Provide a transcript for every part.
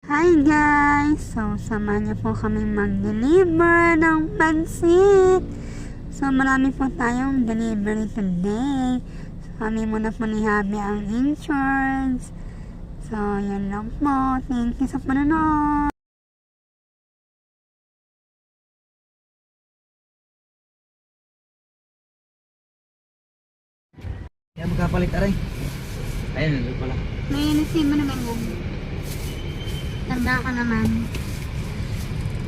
Hi guys! So, samahan niyo po kami mag-deliver ng pansit. So, marami po tayong delivery today. So, kami muna po ni Habi ang in-charge. So, yan lang po. Thank you sa panonood. Yan, magkapalit aray. Ayun, nandun pala. May receive mo naman yan. Tanda ko naman.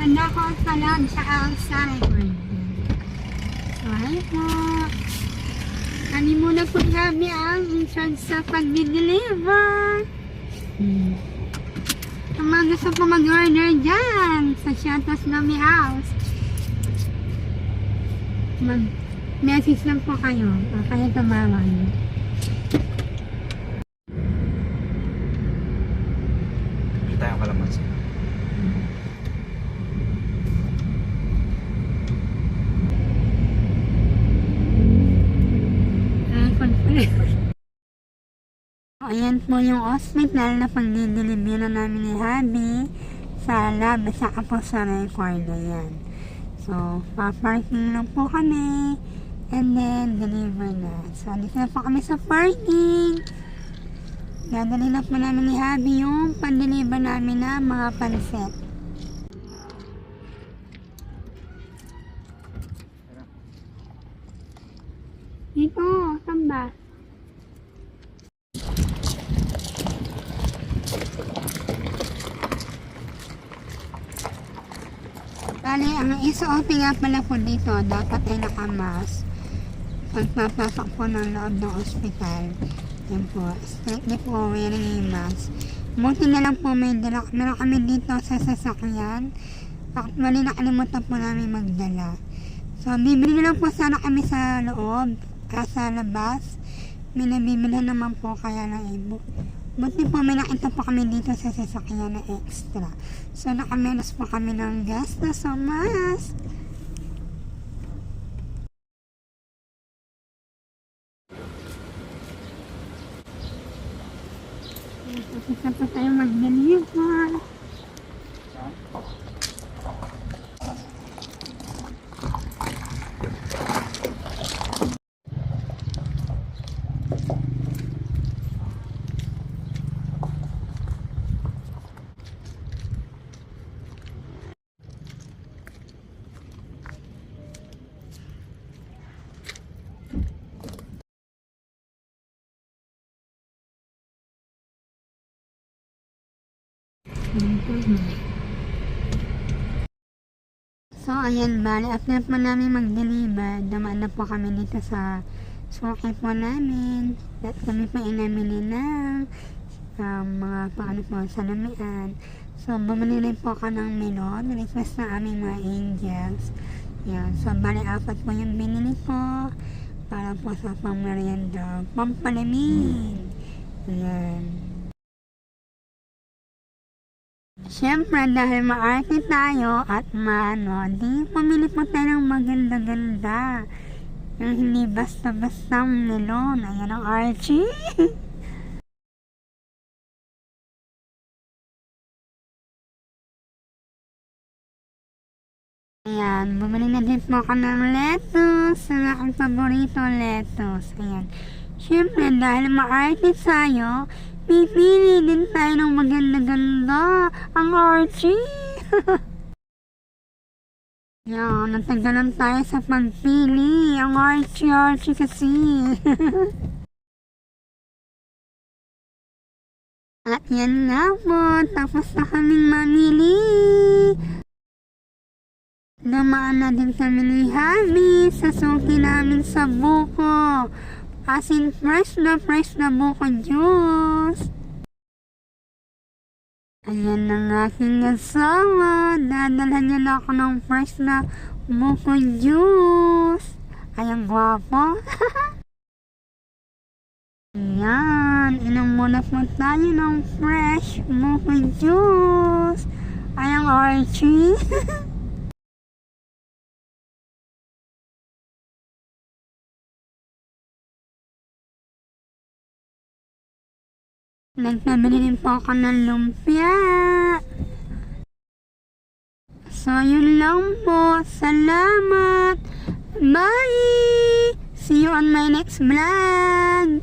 Tanda ko sa log sa record. So, hi po. Kami muna po Habi ang in-charge sa pag-deliver. Ang mga gusto po mag-order dyan sa Shotos Lomi House, mag-message lang po kayo. Kaya tumawag. Kita yung kalamansi. Ayan po yung hospital na pag-deliver namin ni Habi sa lab at saka po sa record. Ayan. So, pa-parking lang po kami and then deliver na. So, dito na po kami sa parking. Dadali na po namin ni Habi yung pan-deliver namin na mga pansit. Dito, tamba. Bali, ang SOP nga pala po dito, dapat ay nakamask pagpapasok po ng loob ng ospital. Yan po, strictly po wearing a mask. Buti na lang po meron kami dito sa sasakyan. Actually, nakalimutan po namin magdala. So, bibili na lang po sana kami sa loob, sa labas. May nabibilhan naman po kaya ng e-book. Buti po may nakita po kami dito sa sasakyan na extra. So, nakamenos po kami ng gastos sa mask. Isa po tayo mag-deliver. So, ayan, bali, after po namin mag-deliver, dumaan na po kami dito sa suki po namin. At kami po inamili ng mga paano po, salamian. So, bumili rin po ako ng melon, request na aming mga angels. Yan, so, bali, 4 po yung binili ko para po sa pang-merienda, pampalamig. Ayan. Siyempre, dahil maarte tayo at di pumili po tayo ng maganda-ganda. Yung hindi basta-bastang melon. Ayan ang Archie. Ayan, bumili na din po ako ng lettuce. Ang aking paborito, lettuce. Ayan. Siyempre, dahil maarte tayo, pipili din tayo ng maganda-ganda. Ang Archie! Yan, natagalan tayo sa pagpili. Ang Archie kasi. At yan nga po, tapos na kaming mamili. Dumaan na din kami ni Habi sa suki namin sa buko. As in, fresh na buko juice. Ayan ang aking asawa. Dadalhan niya na ako ng fresh na buko juice. Ayan, gwapo. Ayan, inom muna po tayo ng fresh buko juice. Ayan, Archie. Nagpabili din po ako ng lumpia. So, yun lang po. Salamat. Bye! See you on my next vlog.